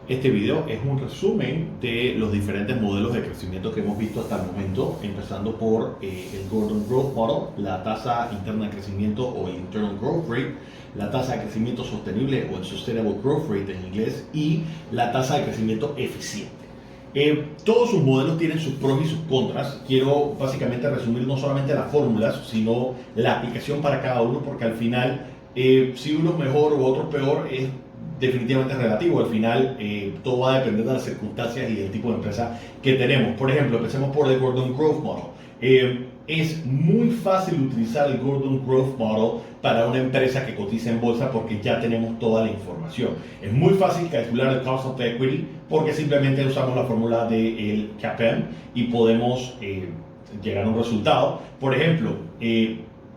Este video es un resumen de los diferentes modelos de crecimiento que hemos visto hasta el momento, empezando por el Gordon Growth Model, la tasa interna de crecimiento o el Internal Growth Rate, la tasa de crecimiento sostenible o el Sustainable Growth Rate en inglés y la tasa de crecimiento eficiente. Todos sus modelos tienen sus pros y sus contras. Quiero básicamente resumir no solamente las fórmulas, sino la aplicación para cada uno, porque al final, si uno es mejor u otro peor, es definitivamente relativo. Al final, todo va a depender de las circunstancias y del tipo de empresa que tenemos. Por ejemplo, empecemos por el Gordon Growth Model. Es muy fácil utilizar el Gordon Growth Model para una empresa que cotiza en bolsa porque ya tenemos toda la información. Es muy fácil calcular el Cost of Equity porque simplemente usamos la fórmula del CAPM y podemos llegar a un resultado. Por ejemplo,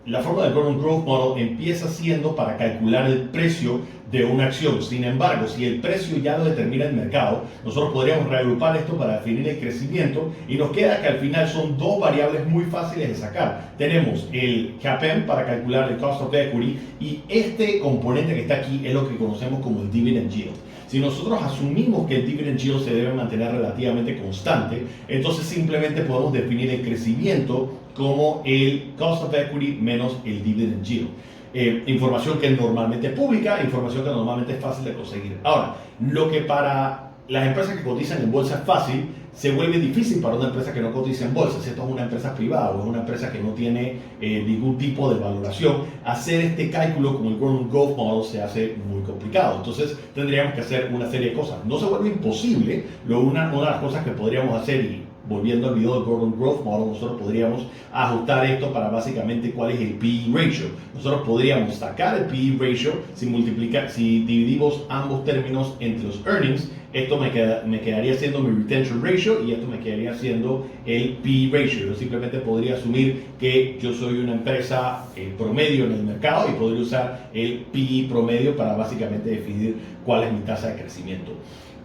la fórmula del Gordon Growth Model empieza siendo para calcular el precio de una acción. Sin embargo, si el precio ya lo determina el mercado, nosotros podríamos reagrupar esto para definir el crecimiento y nos queda que al final son dos variables muy fáciles de sacar. Tenemos el CAPM para calcular el Cost of Equity y este componente que está aquí es lo que conocemos como el Dividend Yield. Si nosotros asumimos que el dividend yield se debe mantener relativamente constante, entonces simplemente podemos definir el crecimiento como el cost of equity menos el dividend yield. Información que normalmente es pública, información que normalmente es fácil de conseguir. Ahora, lo que para las empresas que cotizan en bolsa es fácil, se vuelve difícil para una empresa que no cotiza en bolsa. Si esto es una empresa privada o es una empresa que no tiene ningún tipo de valoración, hacer este cálculo con el Gordon Growth Model se hace muy complicado. Entonces tendríamos que hacer una serie de cosas. No se vuelve imposible, una de las cosas que podríamos hacer, y volviendo al video del Gordon Growth Model, nosotros podríamos ajustar esto para básicamente cuál es el PE ratio. Nosotros podríamos sacar el PE ratio si dividimos ambos términos entre los earnings. Esto me quedaría siendo mi retention ratio y esto me quedaría siendo el PE ratio. Yo simplemente podría asumir que yo soy una empresa promedio en el mercado y podría usar el PE promedio para básicamente definir cuál es mi tasa de crecimiento.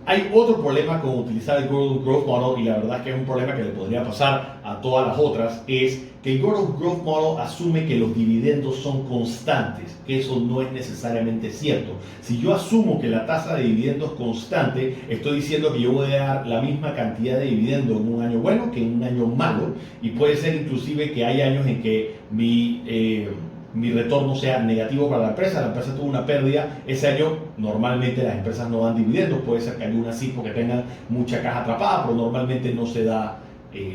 Hay otro problema con utilizar el Gordon Growth Model, y la verdad es que es un problema que le podría pasar a todas las otras, es que el Gordon Growth Model asume que los dividendos son constantes, que eso no es necesariamente cierto. Si yo asumo que la tasa de dividendos es constante, estoy diciendo que yo voy a dar la misma cantidad de dividendos en un año bueno que en un año malo, y puede ser inclusive que hay años en que mi retorno sea negativo para la empresa tuvo una pérdida, ese año normalmente las empresas no dan dividendos, puede ser que haya una sí porque tengan mucha caja atrapada, pero normalmente no se da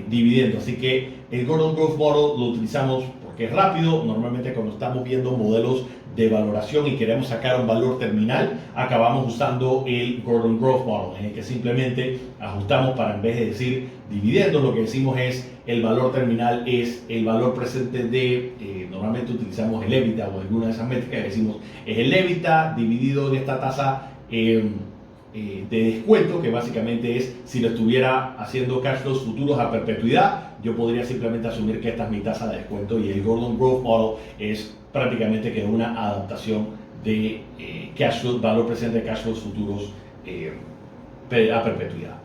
dividendos. Así que el Gordon Growth Model lo utilizamos porque es rápido. Normalmente cuando estamos viendo modelos de valoración y queremos sacar un valor terminal, acabamos usando el Gordon Growth Model, en el que simplemente ajustamos para, en vez de decir dividendos, lo que decimos es el valor terminal es el valor presente de, normalmente utilizamos el EBITDA o alguna de esas métricas, decimos es el EBITDA dividido en esta tasa de descuento, que básicamente es si lo estuviera haciendo cash flows futuros a perpetuidad, yo podría simplemente asumir que esta es mi tasa de descuento, y el Gordon Growth Model es prácticamente que una adaptación de cash flow, valor presente de cash flows futuros a perpetuidad.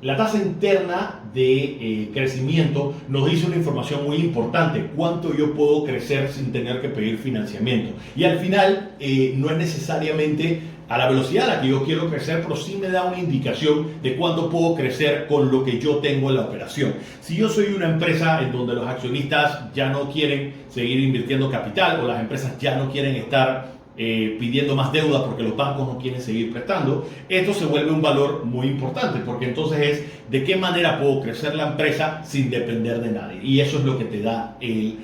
La tasa interna de crecimiento nos dice una información muy importante: cuánto yo puedo crecer sin tener que pedir financiamiento. Y al final no es necesariamente a la velocidad a la que yo quiero crecer, pero sí me da una indicación de cuánto puedo crecer con lo que yo tengo en la operación. Si yo soy una empresa en donde los accionistas ya no quieren seguir invirtiendo capital, o las empresas ya no quieren estar pidiendo más deuda porque los bancos no quieren seguir prestando, esto se vuelve un valor muy importante, porque entonces es de qué manera puedo crecer la empresa sin depender de nadie, y eso es lo que te da el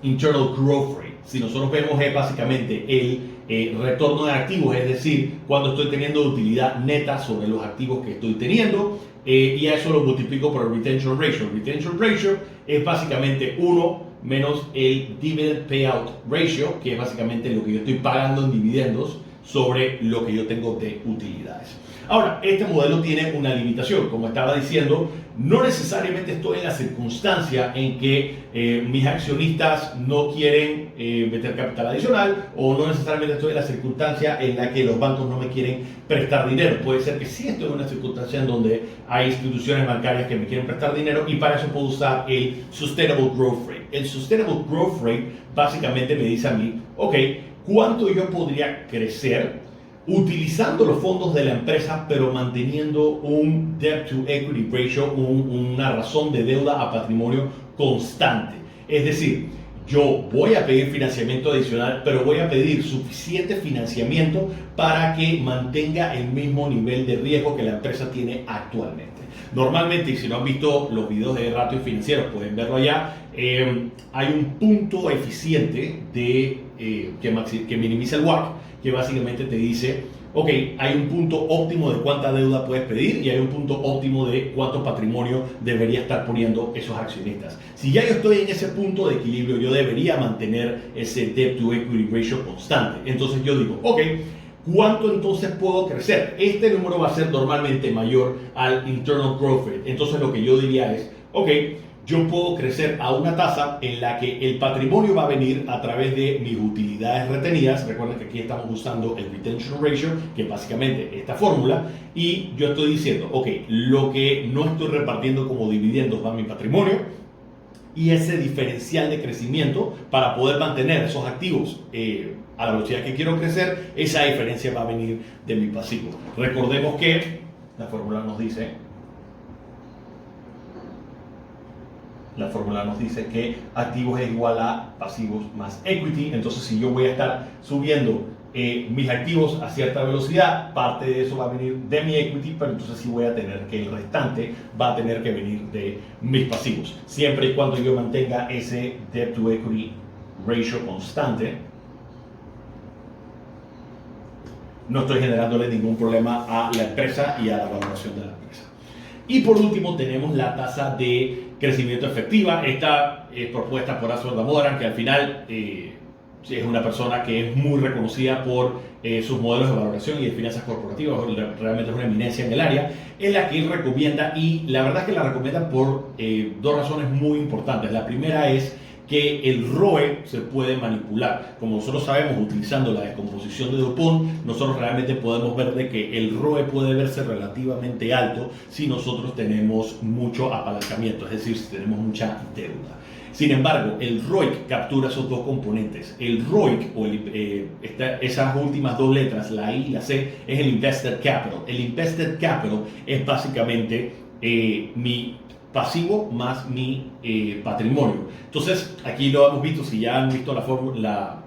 Internal Growth Rate. Si nosotros vemos es básicamente el retorno de activos, es decir, cuando estoy teniendo utilidad neta sobre los activos que estoy teniendo, y a eso lo multiplico por el Retention Ratio. El Retention Ratio es básicamente 1 menos el Dividend Payout Ratio, que es básicamente lo que yo estoy pagando en dividendos sobre lo que yo tengo de utilidades. Ahora, este modelo tiene una limitación. Como estaba diciendo, no necesariamente estoy en la circunstancia en que mis accionistas no quieren meter capital adicional, o no necesariamente estoy en la circunstancia en la que los bancos no me quieren prestar dinero. Puede ser que sí estoy en una circunstancia en donde hay instituciones bancarias que me quieren prestar dinero, y para eso puedo usar el Sustainable Growth Rate. El Sustainable Growth Rate básicamente me dice a mí, ok, ¿cuánto yo podría crecer utilizando los fondos de la empresa, pero manteniendo un debt to equity ratio, una razón de deuda a patrimonio constante. Es decir, yo voy a pedir financiamiento adicional, pero voy a pedir suficiente financiamiento para que mantenga el mismo nivel de riesgo que la empresa tiene actualmente. Normalmente, y si no han visto los videos de ratios financieros, pueden verlo allá, hay un punto eficiente que minimiza el WACC, que básicamente te dice, ok, hay un punto óptimo de cuánta deuda puedes pedir y hay un punto óptimo de cuánto patrimonio debería estar poniendo esos accionistas. Si ya yo estoy en ese punto de equilibrio, yo debería mantener ese debt to equity ratio constante. Entonces yo digo, ok, ¿cuánto entonces puedo crecer? Este número va a ser normalmente mayor al internal growth rate. Entonces lo que yo diría es, ok, yo puedo crecer a una tasa en la que el patrimonio va a venir a través de mis utilidades retenidas. Recuerden que aquí estamos usando el retention ratio, que es básicamente esta fórmula, y yo estoy diciendo, ok, lo que no estoy repartiendo como dividendos va a mi patrimonio, y ese diferencial de crecimiento para poder mantener esos activos a la velocidad que quiero crecer, esa diferencia va a venir de mi pasivo. Recordemos que la fórmula nos dice que activos es igual a pasivos más equity. Entonces, si yo voy a estar subiendo mis activos a cierta velocidad, parte de eso va a venir de mi equity, pero entonces sí voy a tener que el restante va a tener que venir de mis pasivos, siempre y cuando yo mantenga ese debt to equity ratio constante. No estoy generándole ningún problema a la empresa y a la valoración de la empresa. Y por último tenemos la tasa de crecimiento efectiva. Esta es propuesta por Ashwin Damodaran, que al final es una persona que es muy reconocida por sus modelos de valoración y de finanzas corporativas. Realmente es una eminencia en el área, en la que él recomienda, y la verdad es que la recomienda por dos razones muy importantes. La primera es que el ROE se puede manipular. Como nosotros sabemos, utilizando la descomposición de Dupont, nosotros realmente podemos ver de que el ROE puede verse relativamente alto si nosotros tenemos mucho apalancamiento, es decir, si tenemos mucha deuda. Sin embargo, el ROIC captura esos dos componentes. El ROIC, o esas últimas dos letras, la I y la C, es el Invested Capital. El Invested Capital es básicamente mi pasivo más mi patrimonio. Entonces, aquí lo hemos visto. Si ya han visto la fórmula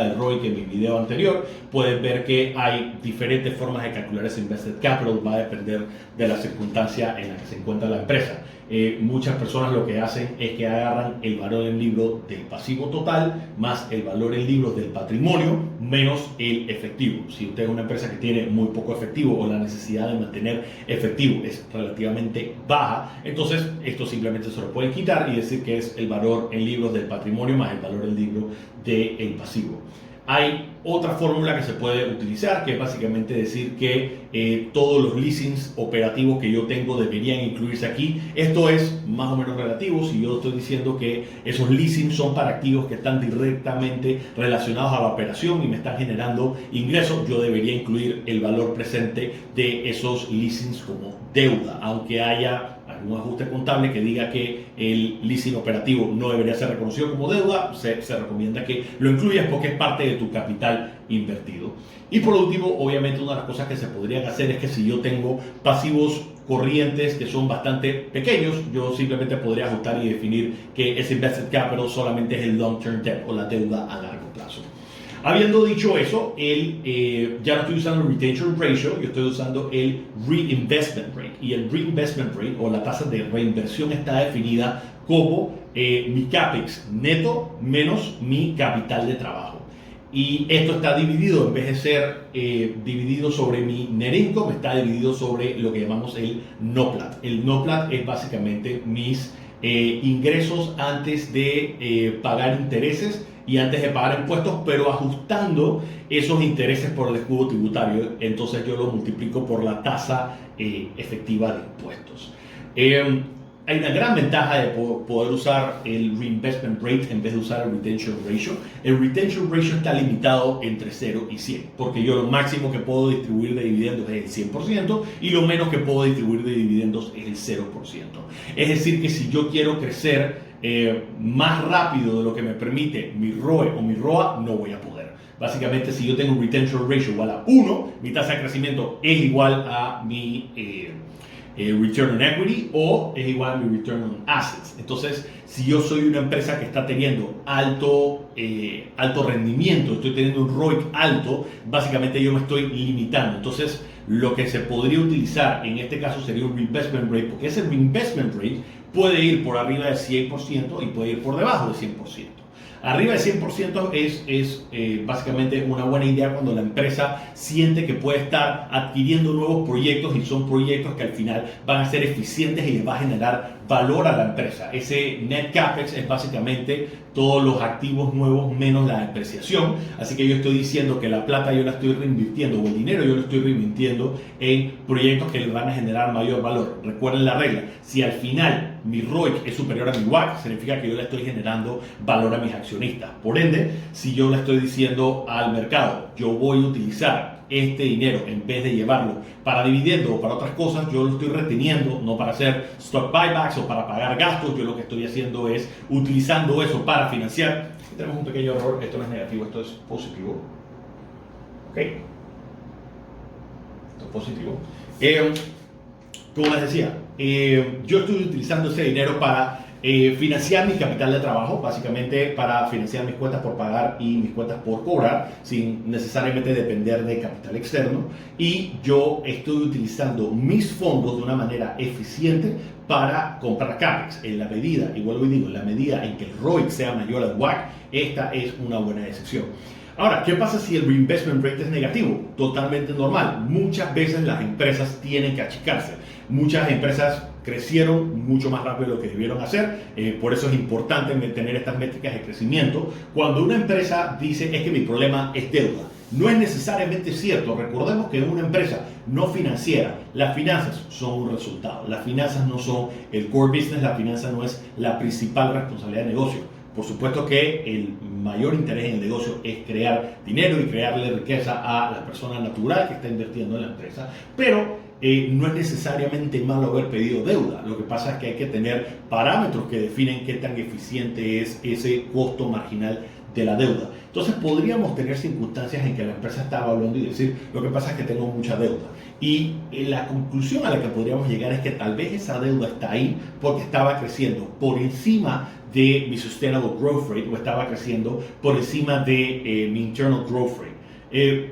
del ROIC en mi video anterior, pueden ver que hay diferentes formas de calcular ese Invested Capital. Va a depender de la circunstancia en la que se encuentra la empresa. Muchas personas lo que hacen es que agarran el valor en libro del pasivo total más el valor en libros del patrimonio menos el efectivo. Si usted es una empresa que tiene muy poco efectivo o la necesidad de mantener efectivo es relativamente baja, entonces esto simplemente se lo pueden quitar y decir que es el valor en libros del patrimonio más el valor en libro del pasivo. Hay otra fórmula que se puede utilizar, que es básicamente decir que todos los leasings operativos que yo tengo deberían incluirse aquí. Esto es más o menos relativo. Si yo estoy diciendo que esos leasings son para activos que están directamente relacionados a la operación y me están generando ingresos, yo debería incluir el valor presente de esos leasings como deuda, aunque haya algún ajuste contable que diga que el leasing operativo no debería ser reconocido como deuda. Se recomienda que lo incluyas porque es parte de tu capital invertido. Y por último, obviamente una de las cosas que se podrían hacer es que si yo tengo pasivos corrientes que son bastante pequeños, yo simplemente podría ajustar y definir que ese invested capital solamente es el long term debt o la deuda a largo plazo. Habiendo dicho eso, ya no estoy usando el retention ratio, yo estoy usando el reinvestment rate. Y el reinvestment rate, o la tasa de reinversión, está definida como mi CAPEX neto menos mi capital de trabajo. Y esto está dividido, en vez de ser dividido sobre mi net income, está dividido sobre lo que llamamos el NOPLAT. El NOPLAT es básicamente mis ingresos antes de pagar intereses y antes de pagar impuestos, pero ajustando esos intereses por el escudo tributario. Entonces yo lo multiplico por la tasa efectiva de impuestos. Hay una gran ventaja de poder usar el reinvestment rate en vez de usar el retention ratio. El retention ratio está limitado entre 0 y 100, porque yo lo máximo que puedo distribuir de dividendos es el 100% y lo menos que puedo distribuir de dividendos es el 0%. Es decir, que si yo quiero crecer más rápido de lo que me permite mi ROE o mi ROA, no voy a poder. Básicamente, si yo tengo un retention ratio igual a 1, mi tasa de crecimiento es igual a mi return on equity o es igual a mi return on assets. Entonces, si yo soy una empresa que está teniendo alto rendimiento, estoy teniendo un ROIC alto, básicamente yo me estoy limitando. Entonces, lo que se podría utilizar en este caso sería un reinvestment rate, porque ese reinvestment rate puede ir por arriba del 100% y puede ir por debajo del 100%. Arriba del 100% es básicamente una buena idea cuando la empresa siente que puede estar adquiriendo nuevos proyectos y son proyectos que al final van a ser eficientes y les va a generar valor a la empresa. Ese net capex es básicamente todos los activos nuevos menos la depreciación. Así que yo estoy diciendo que la plata yo la estoy reinvirtiendo o el dinero yo lo estoy reinvirtiendo en proyectos que les van a generar mayor valor. Recuerden la regla, si al final mi ROIC es superior a mi WACC, significa que yo le estoy generando valor a mis accionistas. Por ende, si yo le estoy diciendo al mercado, yo voy a utilizar este dinero en vez de llevarlo para dividendo o para otras cosas, yo lo estoy reteniendo, no para hacer stock buybacks o para pagar gastos, yo lo que estoy haciendo es utilizando eso para financiar. Aquí tenemos un pequeño error, esto no es negativo, esto es positivo. Ok, esto es positivo. Como les decía, yo estoy utilizando ese dinero para financiar mi capital de trabajo, básicamente para financiar mis cuentas por pagar y mis cuentas por cobrar, sin necesariamente depender de capital externo. Y yo estoy utilizando mis fondos de una manera eficiente para comprar CAPEX. En la medida, y vuelvo y digo, en la medida en que el ROIC sea mayor al WACC, esta es una buena decisión. Ahora, ¿qué pasa si el reinvestment rate es negativo? Totalmente normal. Muchas veces las empresas tienen que achicarse. Muchas empresas crecieron mucho más rápido de lo que debieron hacer, por eso es importante mantener estas métricas de crecimiento. Cuando una empresa dice es que mi problema es deuda, no es necesariamente cierto. Recordemos que en una empresa no financiera, las finanzas son un resultado, las finanzas no son el core business, la finanza no es la principal responsabilidad del negocio. Por supuesto que el mayor interés en el negocio es crear dinero y crearle riqueza a la persona natural que está invirtiendo en la empresa, pero no es necesariamente malo haber pedido deuda. Lo que pasa es que hay que tener parámetros que definen qué tan eficiente es ese costo marginal de la deuda. Entonces podríamos tener circunstancias en que la empresa está evaluando y decir, lo que pasa es que tengo mucha deuda. Y la conclusión a la que podríamos llegar es que tal vez esa deuda está ahí porque estaba creciendo por encima de mi Sustainable Growth Rate o estaba creciendo por encima de mi Internal Growth Rate.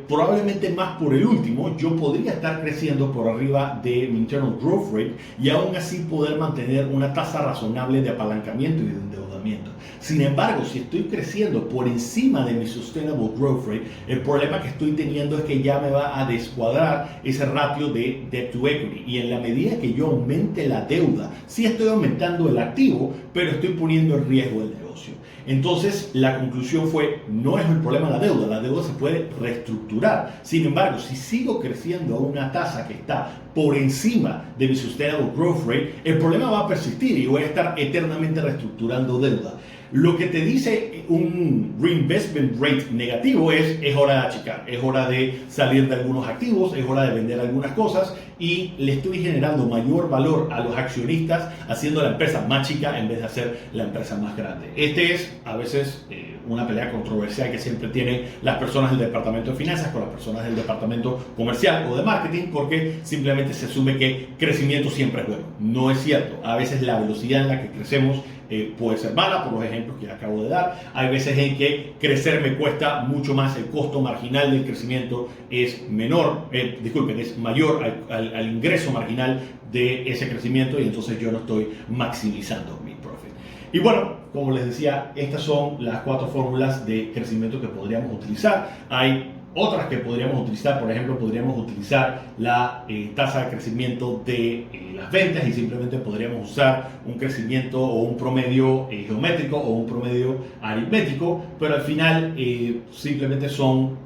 Probablemente más por el último, yo podría estar creciendo por arriba de mi Internal Growth Rate y aún así poder mantener una tasa razonable de apalancamiento y de endeudamiento. Sin embargo, si estoy creciendo por encima de mi Sustainable Growth Rate, el problema que estoy teniendo es que ya me va a descuadrar ese ratio de Debt to Equity, y en la medida que yo aumente la deuda, sí estoy aumentando el activo, pero estoy poniendo en riesgo el negocio. Entonces, la conclusión fue, no es el problema la deuda se puede reestructurar. Sin embargo, si sigo creciendo a una tasa que está por encima de mi Sustainable Growth Rate, el problema va a persistir y voy a estar eternamente reestructurando deuda. Lo que te dice un reinvestment rate negativo es hora de achicar, es hora de salir de algunos activos, es hora de vender algunas cosas y le estoy generando mayor valor a los accionistas haciendo la empresa más chica en vez de hacer la empresa más grande. Este es a veces una pelea controversial que siempre tienen las personas del departamento de finanzas con las personas del departamento comercial o de marketing, porque simplemente se asume que crecimiento siempre es bueno. No es cierto. A veces la velocidad en la que crecemos puede ser mala, por los ejemplos que acabo de dar. Hay veces en que crecer me cuesta mucho más, el costo marginal del crecimiento es menor, es mayor al ingreso marginal de ese crecimiento y entonces yo no estoy maximizando mi profit. Y bueno, como les decía, estas son las 4 fórmulas de crecimiento que podríamos utilizar. Hay otras que podríamos utilizar, por ejemplo, podríamos utilizar la tasa de crecimiento de las ventas y simplemente podríamos usar un crecimiento o un promedio geométrico o un promedio aritmético, pero al final simplemente son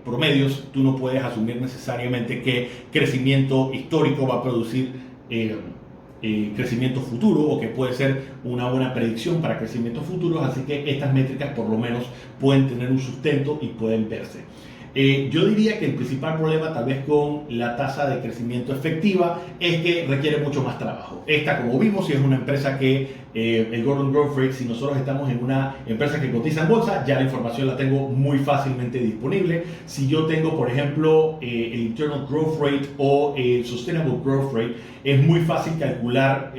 promedios. Tú no puedes asumir necesariamente que crecimiento histórico va a producir crecimiento futuro o que puede ser una buena predicción para crecimientos futuros, así que estas métricas por lo menos pueden tener un sustento y pueden verse. Yo diría que el principal problema tal vez con la tasa de crecimiento efectiva es que requiere mucho más trabajo. Esta, como vimos, si es una empresa que el Gordon Growth Rate, si nosotros estamos en una empresa que cotiza en bolsa, ya la información la tengo muy fácilmente disponible. Si yo tengo, por ejemplo, el Internal Growth Rate o el Sustainable Growth Rate, es muy fácil calcular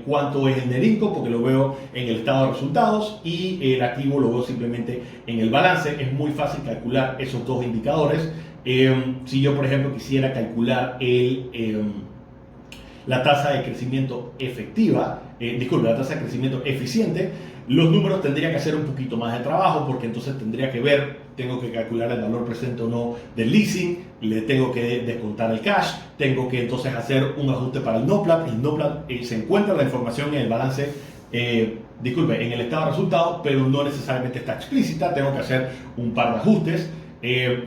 cuánto es el net income, porque lo veo en el estado de resultados, y el activo lo veo simplemente en el balance. Es muy fácil calcular esos dos indicadores. Si yo, por ejemplo, quisiera calcular la tasa de crecimiento efectiva, la tasa de crecimiento eficiente, los números tendrían que hacer un poquito más de trabajo, porque entonces tendría que ver, tengo que calcular el valor presente o no del leasing, le tengo que descontar el cash, tengo que entonces hacer un ajuste para el NOPLAT. El NOPLAT se encuentra la información en el balance, en el estado de resultados, pero no necesariamente está explícita, tengo que hacer un par de ajustes.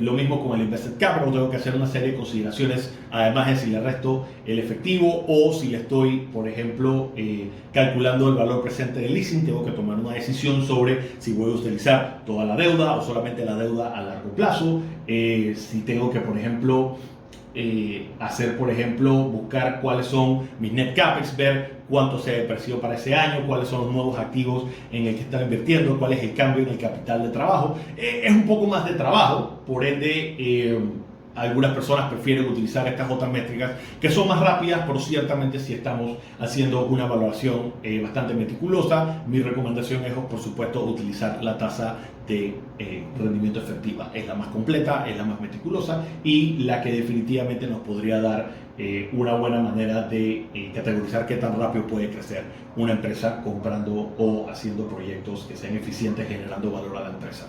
Lo mismo con el Invested Capital, tengo que hacer una serie de consideraciones, además de si le resto el efectivo o si le estoy, por ejemplo, calculando el valor presente del leasing. Tengo que tomar una decisión sobre si voy a utilizar toda la deuda o solamente la deuda a largo plazo. Si tengo que, por ejemplo, buscar cuáles son mis net capex, ver cuánto se depreció para ese año, cuáles son los nuevos activos en el que están invirtiendo, cuál es el cambio en el capital de trabajo. Es un poco más de trabajo, por ende algunas personas prefieren utilizar estas otras métricas que son más rápidas, pero ciertamente si estamos haciendo una evaluación bastante meticulosa, mi recomendación es, por supuesto, utilizar la tasa de rendimiento efectiva. Es la más completa, es la más meticulosa y la que definitivamente nos podría dar una buena manera de categorizar qué tan rápido puede crecer una empresa comprando o haciendo proyectos que sean eficientes, generando valor a la empresa.